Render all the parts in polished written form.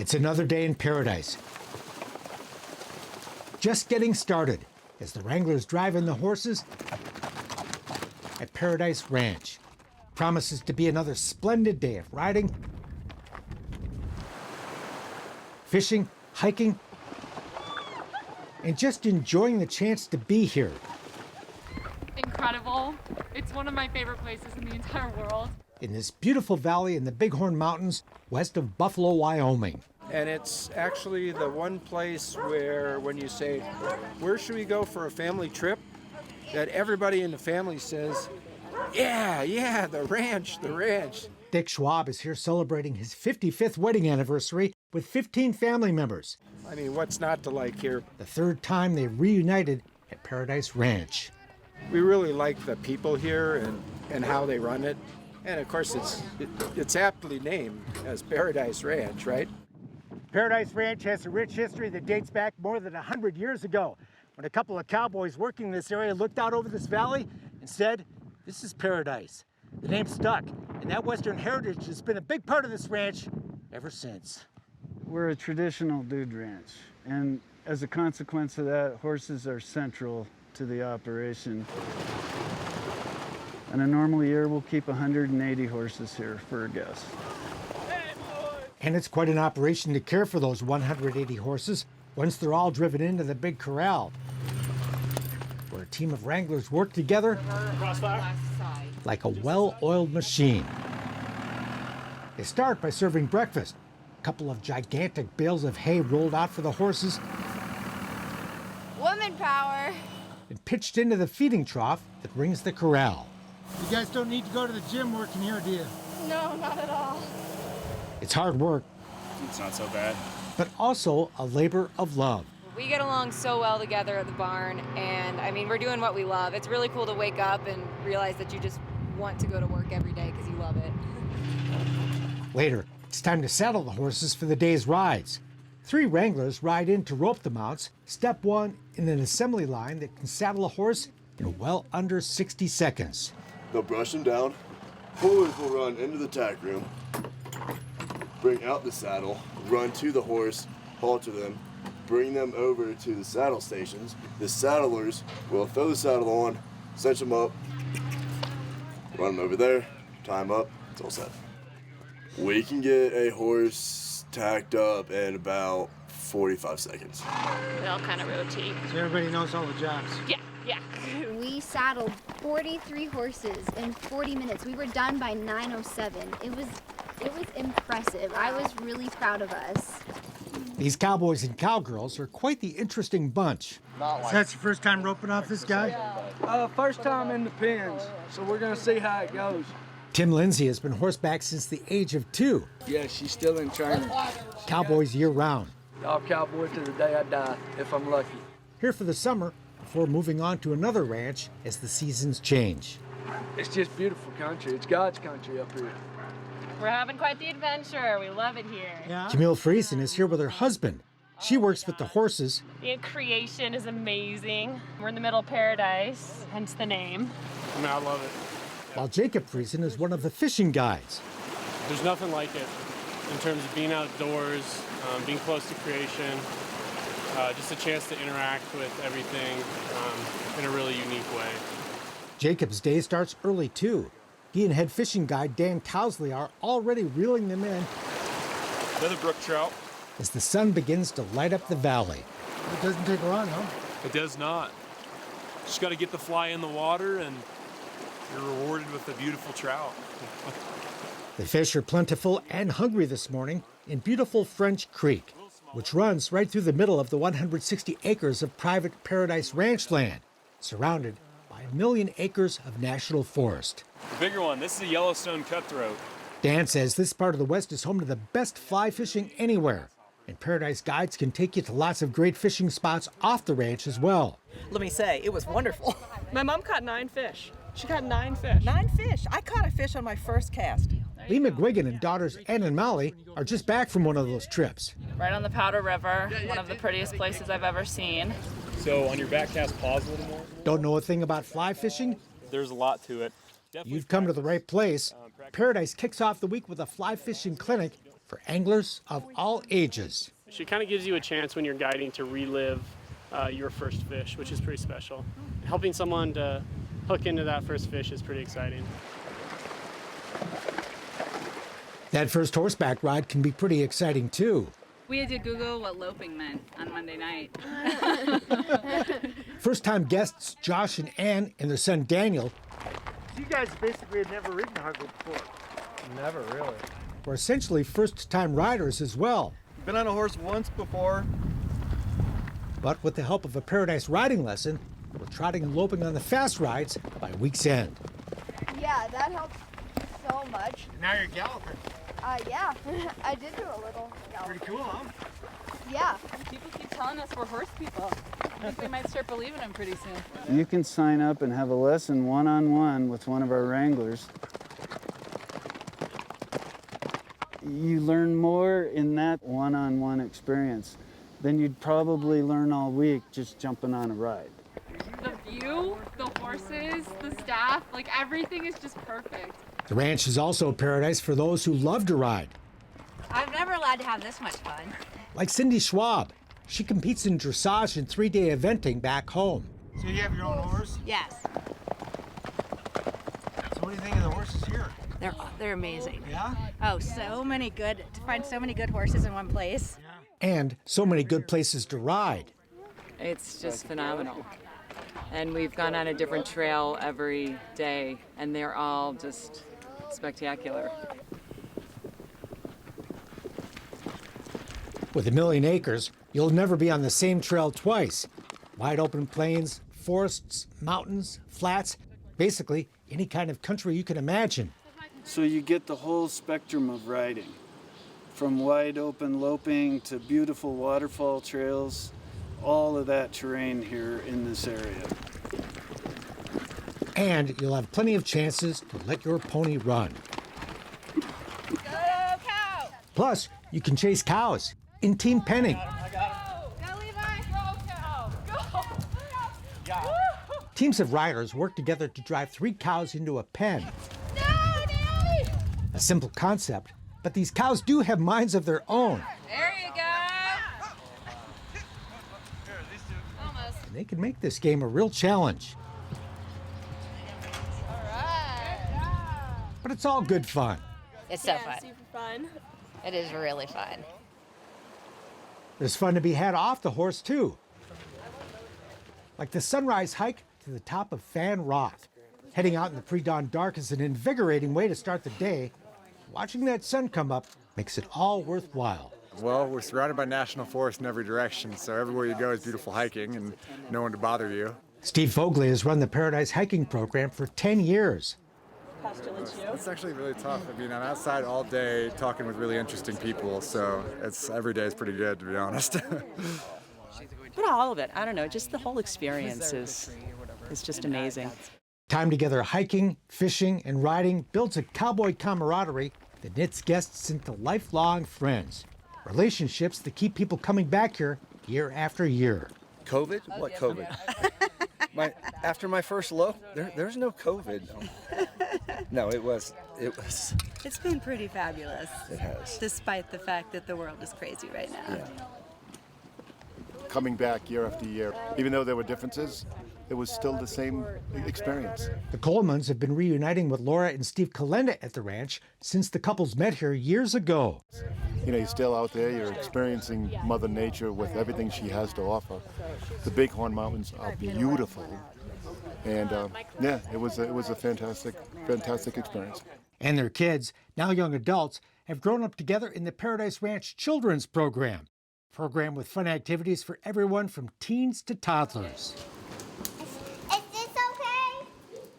It's another day in paradise. Just getting started as the wranglers drive in the horses at Paradise Ranch. Promises to be another splendid day of riding, fishing, hiking, and just enjoying the chance to be here. Incredible. It's one of my favorite places in the entire world. In this beautiful valley in the Bighorn Mountains, west of Buffalo, Wyoming. And it's actually the one place where when you say, where should we go for a family trip? That everybody in the family says, yeah, the ranch. Dick Schwab is here celebrating his 55th wedding anniversary with 15 family members. I mean, what's not to like here? The third time they reunited at Paradise Ranch. We really like the people here and how they run it. And of course, it's aptly named as Paradise Ranch, right? Paradise Ranch has a rich history that dates back more than 100 years ago, when a couple of cowboys working in this area looked out over this valley and said, "This is paradise." The name stuck, and that Western heritage has been a big part of this ranch ever since. We're a traditional dude ranch, and as a consequence of that, horses are central to the operation. In a normal year, we'll keep 180 horses here for a guest. And it's quite an operation to care for those 180 horses once they're all driven into the big corral, where a team of wranglers work together like a well-oiled machine. They start by serving breakfast. A couple of gigantic bales of hay rolled out for the horses Woman power. and pitched into the feeding trough that rings the corral. You guys don't need to go to the gym working here, do you? No, not at all. It's hard work, It's not so bad. but also a labor of love. We get along so well together at the barn, and I mean, we're doing what we love. It's really cool to wake up and realize that you just want to go to work every day because you love it. Later, it's time to saddle the horses for the day's rides. 3 wranglers ride in to rope the mounts, step 1 in an assembly line that can saddle a horse in well under 60 seconds. They'll brush them down. Pullers will run into the tack room, bring out the saddle, run to the horse, halter them, bring them over to the saddle stations. The saddlers will throw the saddle on, cinch them up, run them over there, tie them up, it's all set. We can get a horse tacked up in about 45 seconds. They all kind of rotate. So everybody knows all the jobs. Yeah. We saddled 43 horses in 40 minutes. We were done by 9:07. It was impressive. I was really proud of us. These cowboys and cowgirls are quite the interesting bunch. So that's your first time roping off this guy? First time in the pens, so we're gonna see how it goes. Tim Lindsay has been horseback since the age of 2. Yeah, she's still in training. Cowboys year-round. I'll cowboy to the day I die, if I'm lucky. Here for the summer, before moving on to another ranch as the seasons change. It's just beautiful country. It's God's country up here. We're having quite the adventure. We love it here. Yeah. Camille Friesen is here with her husband. She works with the horses. The creation is amazing. We're in the middle of paradise, hence the name. I love it. While Jacob Friesen is one of the fishing guides. There's nothing like it in terms of being outdoors, being close to creation, just a chance to interact with everything in a really unique way. Jacob's day starts early too. He and head fishing guide Dan Towsley are already reeling them in Another brook trout. as the sun begins to light up the valley. It doesn't take long, huh? It does not. Just got to get the fly in the water and you're rewarded with a beautiful trout. The fish are plentiful and hungry this morning in beautiful French Creek, which runs right through the middle of the 160 acres of private Paradise Ranch land, surrounded by 1 million acres of national forest. The bigger one, this is a Yellowstone cutthroat. Dan says this part of the West is home to the best fly fishing anywhere, and Paradise Guides can take you to lots of great fishing spots off the ranch as well. Let me say, it was wonderful. My mom caught 9 fish. She caught 9 fish. 9 fish. I caught a fish on my first cast. Lee McGuigan and daughters Ann and Molly are just back from one of those trips. Right on the Powder River, one of the prettiest places I've ever seen. So on your back cast, pause a little more. Don't know a thing about fly fishing? There's a lot to it. You've come to the right place. Paradise kicks off the week with a fly fishing clinic for anglers of all ages. She kind of gives you a chance when you're guiding to relive your first fish, which is pretty special. Helping someone to hook into that first fish is pretty exciting. That first horseback ride can be pretty exciting too. We had to Google what loping meant on Monday night. First-time guests Josh and Ann and their son Daniel You guys basically had never ridden a hardwood before. Never really. were essentially first-time riders as well. Been on a horse once before. But with the help of a Paradise riding lesson, we're trotting and loping on the fast rides by week's end. Yeah, that helped so much. Now you're galloping. Yeah, I did do a little. Pretty cool, huh? Yeah. People keep telling us we're horse people. I think we might start believing them pretty soon. You can sign up and have a lesson one-on-one with one of our wranglers. You learn more in that one-on-one experience than you'd probably learn all week just jumping on a ride. The view, the horses, the staff, like everything is just perfect. The ranch is also a paradise for those who love to ride. I've never allowed to have this much fun. Like Cindy Schwab. She competes in dressage and 3-day eventing back home. So you have your own horse? Yes. So what do you think of the horses here? They're amazing. Yeah? Oh, so many good, to find so many good horses in one place. And so many good places to ride. It's just phenomenal. And we've gone on a different trail every day, and they're all just spectacular. With 1 million acres, you'll never be on the same trail twice. Wide open plains, forests, mountains, flats, basically any kind of country you can imagine. So you get the whole spectrum of riding, from wide open loping to beautiful waterfall trails, all of that terrain here in this area. And you'll have plenty of chances to let your pony run. Go, cow! Plus, you can chase cows in team penning. Go, Levi! Go, cow! Go! Teams of riders work together to drive 3 cows into a pen. No, Daddy! A simple concept, but these cows do have minds of their own. There you go! Almost. And they can make this game a real challenge. But it's all good fun. It's so fun. Super fun. It is really fun. There's fun to be had off the horse, too. Like the sunrise hike to the top of Fan Rock. Heading out in the pre-dawn dark is an invigorating way to start the day. Watching that sun come up makes it all worthwhile. Well, we're surrounded by national forest in every direction, so everywhere you go is beautiful hiking and no one to bother you. Steve Fogley has run the Paradise Hiking Program for 10 years. It's actually really tough. I mean, I'm outside all day talking with really interesting people, so every day is pretty good, to be honest. But all of it, I don't know, just the whole experience is just amazing. Time together hiking, fishing, and riding builds a cowboy camaraderie that knits guests into lifelong friends. Relationships that keep people coming back here year after year. COVID? What COVID? After my first look, there's no COVID. No, it was. It's been pretty fabulous. It has. Despite the fact that the world is crazy right now. Yeah. Coming back year after year, even though there were differences, it was still the same experience. The Colemans have been reuniting with Laura and Steve Kalenda at the ranch since the couples met here years ago. You know, you're still out there, you're experiencing Mother Nature with everything she has to offer. The Bighorn Mountains are beautiful. And yeah, it was a fantastic experience. And their kids, now young adults, have grown up together in the Paradise Ranch Children's Program. A program with fun activities for everyone from teens to toddlers. Is this okay?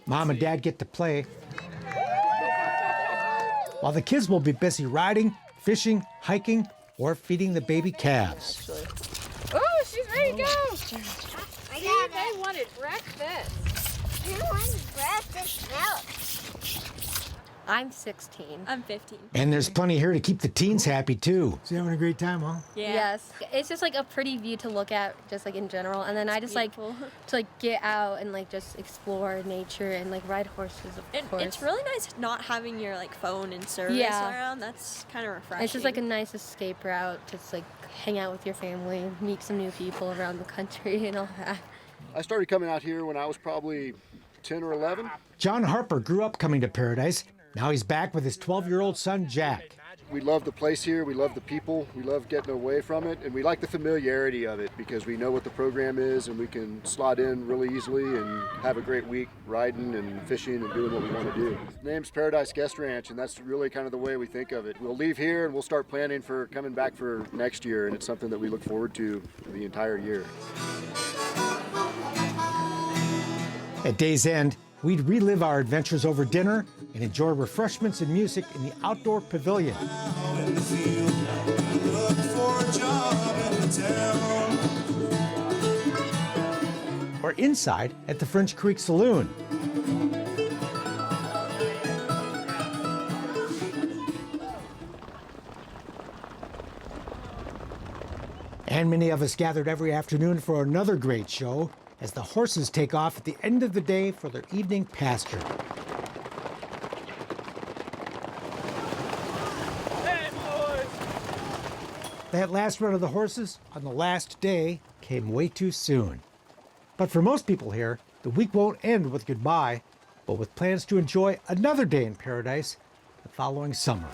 Mom and Dad get to play, while the kids will be busy riding, fishing, hiking, or feeding the baby calves. Oh, she's ready to go. I See, got they it. wanted breakfast. I want breakfast milk. I'm 16. I'm 15. And there's plenty here to keep the teens happy too. So you're having a great time, huh? Yeah. Yes. It's just like a pretty view to look at, just like in general. And then I just like to like get out and like just explore nature and like ride horses, of course. It's really nice not having your like phone and service around. That's kind of refreshing. It's just like a nice escape route to just like hang out with your family, meet some new people around the country and all that. I started coming out here when I was probably 10 or 11. John Harper grew up coming to Paradise. Now he's back with his 12-year-old son, Jack. We love the place here, we love the people, we love getting away from it, and we like the familiarity of it because we know what the program is and we can slot in really easily and have a great week riding and fishing and doing what we want to do. The name's Paradise Guest Ranch, and that's really kind of the way we think of it. We'll leave here and we'll start planning for coming back for next year, and it's something that we look forward to for the entire year. At day's end, we'd relive our adventures over dinner and enjoy refreshments and music in the outdoor pavilion. Or inside at the French Creek Saloon. And many of us gathered every afternoon for another great show as the horses take off at the end of the day for their evening pasture. Hey, boys! That last run of the horses on the last day came way too soon. But for most people here, the week won't end with goodbye, but with plans to enjoy another day in Paradise the following summer.